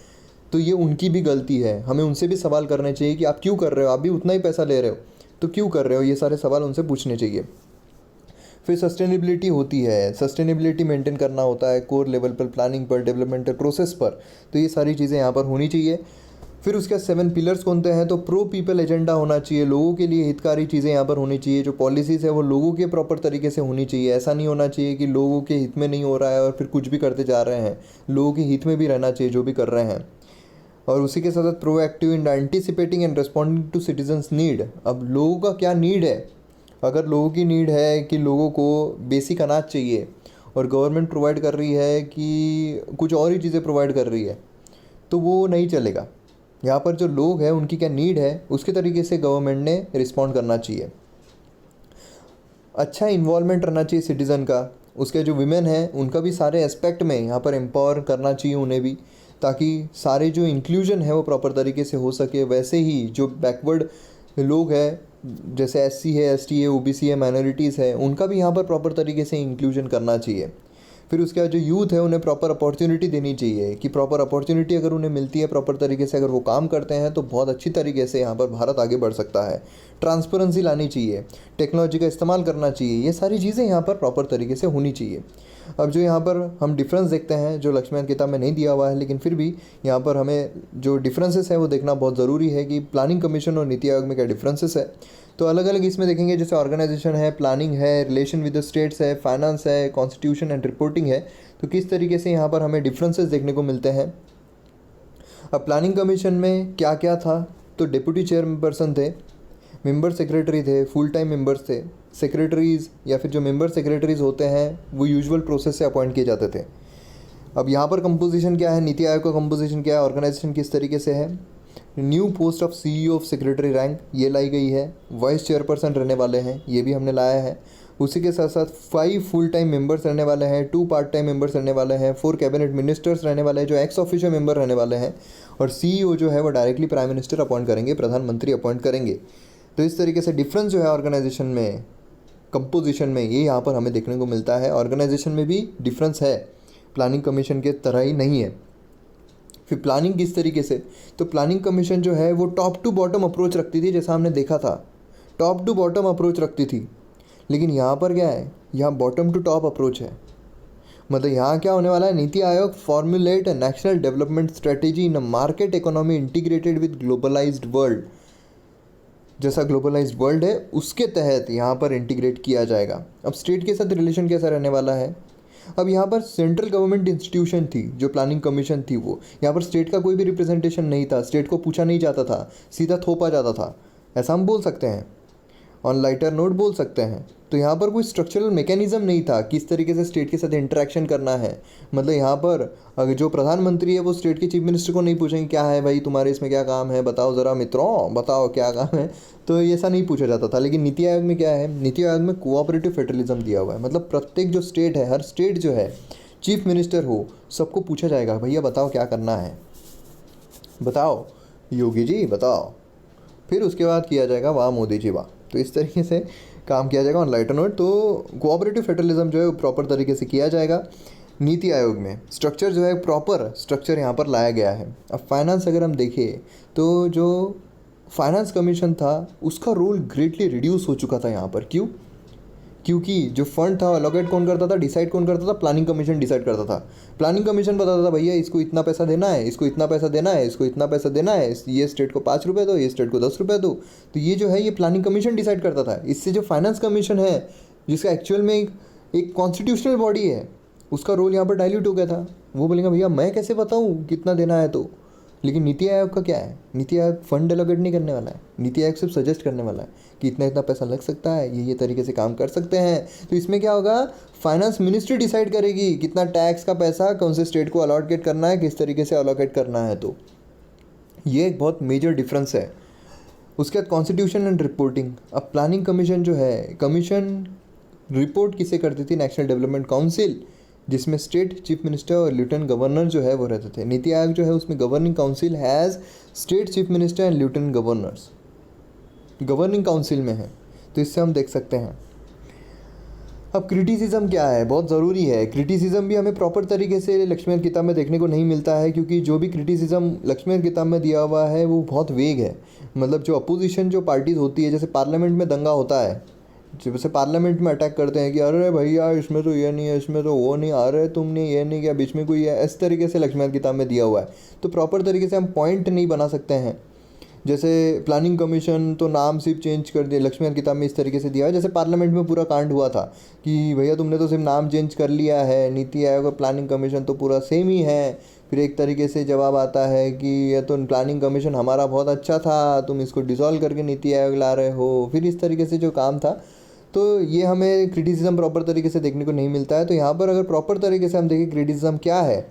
तो ये उनकी भी गलती है। हमें उनसे भी सवाल करने चाहिए कि आप क्यों कर रहे हो, आप भी उतना ही पैसा ले रहे हो तो क्यों कर रहे हो, ये सारे सवाल उनसे पूछने चाहिए। फिर सस्टेनेबिलिटी होती है, सस्टेनेबिलिटी मेंटेन करना होता है कोर लेवल पर, प्लानिंग पर, डेवलपमेंटल प्रोसेस पर। तो ये सारी चीज़ें यहाँ पर होनी चाहिए। फिर उसके 7 पिलर्स कौन से हैं, तो प्रो पीपल एजेंडा होना चाहिए, लोगों के लिए हितकारी चीज़ें यहाँ पर होनी चाहिए। जो पॉलिसीज़ है वो लोगों के प्रॉपर तरीके से होनी चाहिए। ऐसा नहीं होना चाहिए कि लोगों के हित में नहीं हो रहा है और फिर कुछ भी करते जा रहे हैं। लोगों के हित में भी रहना चाहिए जो भी कर रहे हैं। और उसी के साथ साथ proactive in anticipating and responding to citizens need. अब लोगों का क्या नीड है, अगर लोगों की नीड है कि लोगों को बेसिक अनाज चाहिए और गवर्नमेंट प्रोवाइड कर रही है कि कुछ और ही चीज़ें प्रोवाइड कर रही है, तो वो नहीं चलेगा। यहाँ पर जो लोग हैं उनकी क्या नीड है उसके तरीके से गवर्नमेंट ने रिस्पॉन्ड करना चाहिए। अच्छा इन्वॉल्वमेंट रहना चाहिए सिटीज़न का, उसके जो विमेन हैं उनका भी सारे एस्पेक्ट में यहाँ पर एम्पावर करना चाहिए उन्हें भी, ताकि सारे जो इंक्लूजन है वो प्रॉपर तरीके से हो सके। वैसे ही जो बैकवर्ड लोग हैं जैसे एससी है, एसटी है, ओबीसी है, माइनॉरिटीज़ है, उनका भी यहाँ पर प्रॉपर तरीके से इंक्लूजन करना चाहिए। फिर उसके बाद जो यूथ है उन्हें प्रॉपर अपॉर्चुनिटी देनी चाहिए कि प्रॉपर अपॉर्चुनिटी अगर उन्हें मिलती है प्रॉपर तरीके से, अगर वो काम करते हैं तो बहुत अच्छी तरीके से यहाँ पर भारत आगे बढ़ सकता है। ट्रांसपेरेंसी लानी चाहिए, टेक्नोलॉजी का इस्तेमाल करना चाहिए, ये सारी चीज़ें यहाँ पर प्रॉपर तरीके से होनी चाहिए। अब जो यहाँ पर हम डिफरेंस देखते हैं जो लक्ष्मण किताब में नहीं दिया हुआ है, लेकिन फिर भी यहाँ पर हमें जो डिफरेंसेस है वो देखना बहुत ज़रूरी है कि प्लानिंग कमीशन और नीति आयोग में क्या डिफरेंसेस है। तो अलग अलग इसमें देखेंगे, जैसे ऑर्गेनाइजेशन है, प्लानिंग है, रिलेशन विद द स्टेट्स है, फाइनेंस है, कॉन्स्टिट्यूशन एंड रिपोर्टिंग है। तो किस तरीके से यहाँ पर हमें डिफरेंसेस देखने को मिलते हैं। अब प्लानिंग कमीशन में क्या क्या था, तो डिप्टी चेयरपर्सन थे, मेंबर सेक्रेटरी थे, फुल टाइम मेंबर्स थे, सेक्रेटरीज़ या फिर जो मेंबर सेक्रेटरीज़ होते हैं वो यूजुअल प्रोसेस से अपॉइंट किए जाते थे। अब यहाँ पर कंपोजिशन क्या है, नीति आयोग का कंपोजिशन क्या है, ऑर्गेनाइजेशन किस तरीके से है। New post of CEO of secretary rank ये लाई गई है, वाइस चेयरपर्सन रहने वाले हैं, ये भी हमने लाया है। उसी के साथ साथ 5 फुल टाइम मेंबर्स रहने वाले हैं, 2 पार्ट टाइम मेंबर्स रहने वाले हैं, 4 कैबिनेट मिनिस्टर्स रहने वाले हैं जो एक्स ऑफिशियो मेंबर रहने वाले हैं, और सीईओ जो है वो डायरेक्टली प्राइम मिनिस्टर अपॉइंट करेंगे, प्रधानमंत्री अपॉइंट करेंगे। तो इस तरीके से डिफरेंस जो है ऑर्गेनाइजेशन में, कंपोजिशन में, ये यहाँ पर हमें देखने को मिलता है। ऑर्गेनाइजेशन में भी डिफरेंस है, प्लानिंग कमीशन के तरह ही नहीं है। फिर प्लानिंग किस तरीके से, तो प्लानिंग कमीशन जो है वो टॉप टू बॉटम अप्रोच रखती थी, जैसा हमने देखा था टॉप टू बॉटम अप्रोच रखती थी। लेकिन यहाँ पर क्या है, यहाँ बॉटम टू टॉप अप्रोच है। मतलब यहाँ क्या होने वाला है, NITI Aayog formulate national development strategy in a market economy integrated with globalised world. जैसा ग्लोबलाइज्ड वर्ल्ड है उसके तहत यहाँ पर इंटीग्रेट किया जाएगा। अब स्टेट के साथ रिलेशन कैसा रहने वाला है। अब यहाँ पर सेंट्रल गवर्नमेंट इंस्टीट्यूशन थी जो प्लानिंग कमीशन थी, वो यहाँ पर स्टेट का कोई भी रिप्रेजेंटेशन नहीं था, स्टेट को पूछा नहीं जाता था, सीधा थोपा जाता था, ऐसा हम बोल सकते हैं, ऑन लाइटर नोट बोल सकते हैं। तो यहाँ पर कोई स्ट्रक्चरल मैकेनिज्म नहीं था किस तरीके से स्टेट के साथ इंटरेक्शन करना है। मतलब यहाँ पर अगर जो प्रधानमंत्री है वो स्टेट के चीफ मिनिस्टर को नहीं पूछेंगे क्या है भाई तुम्हारे इसमें क्या काम है, बताओ ज़रा मित्रों, बताओ क्या काम है, तो ऐसा नहीं पूछा जाता था। लेकिन नीति आयोग में क्या है, नीति आयोग में कोऑपरेटिव फेडरलिज्म दिया हुआ है। मतलब प्रत्येक जो स्टेट है, हर स्टेट जो है चीफ मिनिस्टर हो, सबको पूछा जाएगा भैया बताओ क्या करना है, बताओ योगी जी बताओ, फिर उसके बाद किया जाएगा वाह मोदी जी वाह। तो इस तरीके से काम किया जाएगा ऑन लाइटर नोट। तो कोऑपरेटिव फेडरलिज्म जो है प्रॉपर तरीके से किया जाएगा। नीति आयोग में स्ट्रक्चर जो है प्रॉपर स्ट्रक्चर यहाँ पर लाया गया है। अब फाइनेंस अगर हम देखें तो जो फाइनेंस कमीशन था उसका रोल ग्रेटली रिड्यूस हो चुका था यहाँ पर। क्यों? क्योंकि जो फंड था अलोकेट कौन करता था, डिसाइड कौन करता था, प्लानिंग कमीशन डिसाइड करता था। प्लानिंग कमीशन बताता था भैया इसको इतना पैसा देना है, इसको इतना पैसा देना है, इसको इतना पैसा देना है, ये स्टेट को 5 रुपये दो, ये स्टेट को 10 रुपये दो। तो ये जो है ये प्लानिंग कमीशन डिसाइड करता था। इससे जो फाइनेंस कमीशन है जिसका एक्चुअल में एक कॉन्स्टिट्यूशनल बॉडी है, उसका रोल यहाँ पर डाइल्यूट हो गया था। वो बोलेंगे भैया मैं कैसे बताऊँ कितना देना है तो। लेकिन नीति आयोग का क्या है, नीति आयोग फंड एलोकेट नहीं करने वाला है, नीति आयोग सिर्फ सजेस्ट करने वाला है कि इतना इतना पैसा लग सकता है, ये तरीके से काम कर सकते हैं। तो इसमें क्या होगा, फाइनेंस मिनिस्ट्री डिसाइड करेगी कितना टैक्स का पैसा कौन से स्टेट को अलॉकेट करना है, किस तरीके से अलॉकेट करना है। तो ये एक बहुत मेजर डिफरेंस है। उसके बाद कॉन्स्टिट्यूशन एंड रिपोर्टिंग। अब प्लानिंग कमीशन जो है, कमीशन रिपोर्ट किसे करती थी, नेशनल डेवलपमेंट काउंसिल, जिसमें स्टेट चीफ मिनिस्टर और लेफ्टिनेंट गवर्नर जो है वो रहते थे। नीति आयोग जो है उसमें governing council has state chief minister and lieutenant governors, governing council में है। तो इससे हम देख सकते हैं। अब क्रिटिसिज्म क्या है, बहुत ज़रूरी है। क्रिटिसिज्म भी हमें प्रॉपर तरीके से लक्ष्मण किताब में देखने को नहीं मिलता है, क्योंकि जो भी क्रिटिसिज्म लक्ष्मण किताब में दिया हुआ है वो बहुत वेग है। मतलब जो अपोजिशन जो पार्टीज़ होती है, जैसे पार्लियामेंट में दंगा होता है, जैसे पार्लियामेंट में अटैक करते हैं कि अरे भैया इसमें तो ये नहीं है, इसमें तो वो नहीं, अरे तुमने ये नहीं किया, बीच में कोई है, इस तरीके से लक्ष्मण किताब में दिया हुआ है। तो प्रॉपर तरीके से हम पॉइंट नहीं बना सकते हैं। जैसे प्लानिंग कमीशन तो नाम सिर्फ चेंज कर दिया, लक्ष्मण किताब में इस तरीके से दिया है। जैसे पार्लियामेंट में पूरा कांड हुआ था कि भैया तुमने तो सिर्फ नाम चेंज कर लिया है, नीति आयोग और प्लानिंग कमीशन तो पूरा सेम ही है। फिर एक तरीके से जवाब आता है कि ये तो प्लानिंग कमीशन हमारा बहुत अच्छा था, तुम इसको डिसॉल्व करके नीति आयोग ला रहे हो। फिर इस तरीके से जो काम था, तो ये हमें क्रिटिसिज्म प्रॉपर तरीके से देखने को नहीं मिलता है। तो यहाँ पर अगर प्रॉपर तरीके से हम देखें क्रिटिसिज्म क्या है,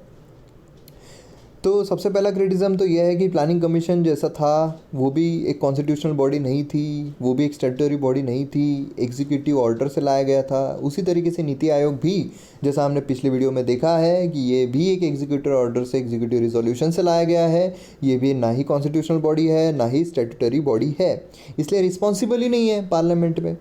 तो सबसे पहला क्रिटिज़म तो यह है कि प्लानिंग कमीशन जैसा था वो भी एक कॉन्स्टिट्यूशनल बॉडी नहीं थी, वो भी एक स्टैट्यूटरी बॉडी नहीं थी, एग्जीक्यूटिव ऑर्डर से लाया गया था। उसी तरीके से नीति आयोग भी, जैसा हमने पिछले वीडियो में देखा है कि ये भी एक एग्जीक्यूटिव ऑर्डर से, एग्जीक्यूटिव रिजोल्यूशन से लाया गया है। ये भी ना ही कॉन्स्टिट्यूशनल बॉडी है ना ही स्टैट्यूटरी बॉडी है, इसलिए रिस्पॉन्सिबल ही नहीं है पार्लियामेंट में।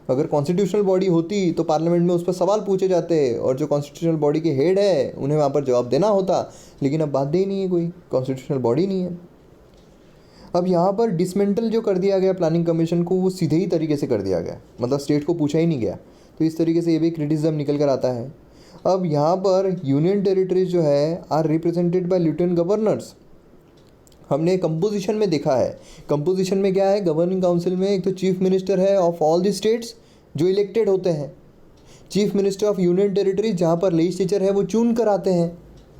अगर कॉन्स्टिट्यूशनल बॉडी होती तो पार्लियामेंट में उस पर सवाल पूछे जाते और जो कॉन्स्टिट्यूशनल बॉडी के हेड है उन्हें वहाँ पर जवाब देना होता, लेकिन अब बात ही नहीं है, कोई कॉन्स्टिट्यूशनल बॉडी नहीं है। अब यहाँ पर डिसमेंटल जो कर दिया गया प्लानिंग कमीशन को, वो सीधे ही तरीके से कर दिया गया, मतलब स्टेट को पूछा ही नहीं गया। तो इस तरीके से ये भी क्रिटिसिज्म निकल कर आता है। अब यहाँ पर यूनियन टेरिटरीज जो है are represented by lieutenant governors. हमने कंपोजिशन में देखा है, कंपोजिशन में क्या है, गवर्निंग काउंसिल में एक तो चीफ मिनिस्टर है ऑफ ऑल द स्टेट्स जो इलेक्टेड होते हैं, chief minister of union territory जहाँ पर लेजिस्लेचर है वो चुन कर आते हैं,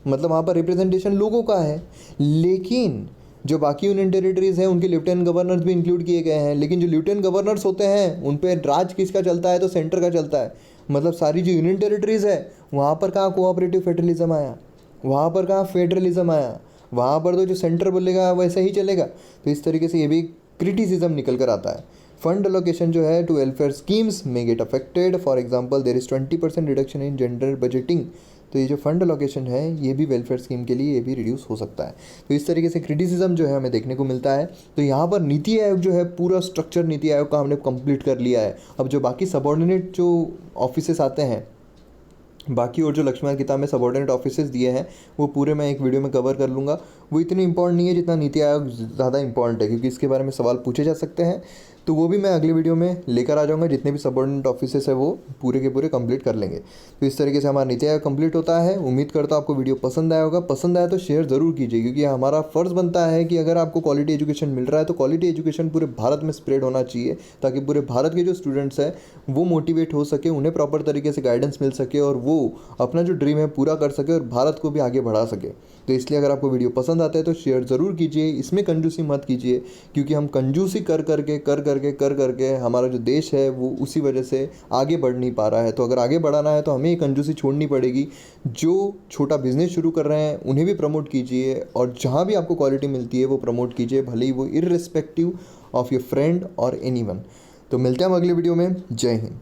मतलब वहाँ पर रिप्रेजेंटेशन लोगों का है। लेकिन जो बाकी यूनियन टेरिटरीज हैं उनके लेफ्टिनेंट गवर्नर्स भी इंक्लूड किए गए हैं, लेकिन जो लेफ्टिनेंट गवर्नर्स होते हैं उन पर राज किसका चलता है, तो सेंटर का चलता है। मतलब सारी जो यूनियन टेरिटरीज है वहाँ पर कहाँ कोऑपरेटिव फेडरलिज्म आया, वहाँ पर कहाँ फेडरलिज्म आया, वहाँ पर तो जो सेंटर बोलेगा वैसा ही चलेगा। तो इस तरीके से ये भी क्रिटिसिज्म निकल कर आता है। फंड एलोकेशन जो है टू वेलफेयर स्कीम्स में get affected, for example there is 20% reduction in gender budgeting. तो ये जो फंड एलोकेशन है ये भी वेलफेयर स्कीम के लिए ये भी रिड्यूस हो सकता है। तो इस तरीके से क्रिटिसिज्म जो है हमें देखने को मिलता है। तो यहाँ पर नीति आयोग जो है पूरा स्ट्रक्चर नीति आयोग का हमने कंप्लीट कर लिया है। अब जो बाकी सबऑर्डिनेट जो ऑफिसेस आते हैं बाकी, और जो लक्ष्मण किताब में सबऑर्डिनेट ऑफिसेस दिए हैं वो पूरे मैं एक वीडियो में कवर कर लूँगा। वो इतने इंपॉर्टेंट नहीं है जितना नीति आयोग ज़्यादा इंपॉर्टेंट है, क्योंकि इसके बारे में सवाल पूछे जा सकते हैं। तो वो भी मैं अगले वीडियो में लेकर आ जाऊँगा, जितने भी सबऑर्डिनेट ऑफिसेस है वो पूरे के पूरे कंप्लीट कर लेंगे। तो इस तरीके से हमारा नीति आयोग कंप्लीट होता है। उम्मीद करता हूँ आपको वीडियो पसंद आया होगा। पसंद आया तो शेयर ज़रूर कीजिए, क्योंकि हमारा फ़र्ज़ बनता है कि अगर आपको क्वालिटी एजुकेशन मिल रहा है तो क्वालिटी एजुकेशन पूरे भारत में स्प्रेड होना चाहिए, ताकि पूरे भारत के जो स्टूडेंट्स हैं वो मोटिवेट हो सके, उन्हें प्रॉपर तरीके से गाइडेंस मिल सके और वो अपना जो ड्रीम है पूरा कर सके और भारत को भी आगे बढ़ा सके। तो इसलिए अगर आपको वीडियो पसंद आता है तो शेयर ज़रूर कीजिए। इसमें कंजूसी मत कीजिए, क्योंकि हम कंजूसी कर करके हमारा जो देश है वो उसी वजह से आगे बढ़ नहीं पा रहा है। तो अगर आगे बढ़ाना है तो हमें ये कंजूसी छोड़नी पड़ेगी। जो छोटा बिजनेस शुरू कर रहे हैं उन्हें भी प्रमोट कीजिए, और जहाँ भी आपको क्वालिटी मिलती है वो प्रमोट कीजिए, भले ही वो इर्रेस्पेक्टिव ऑफ योर फ्रेंड और एनीवन। तो मिलते हैं हम अगले वीडियो में। जय हिंद।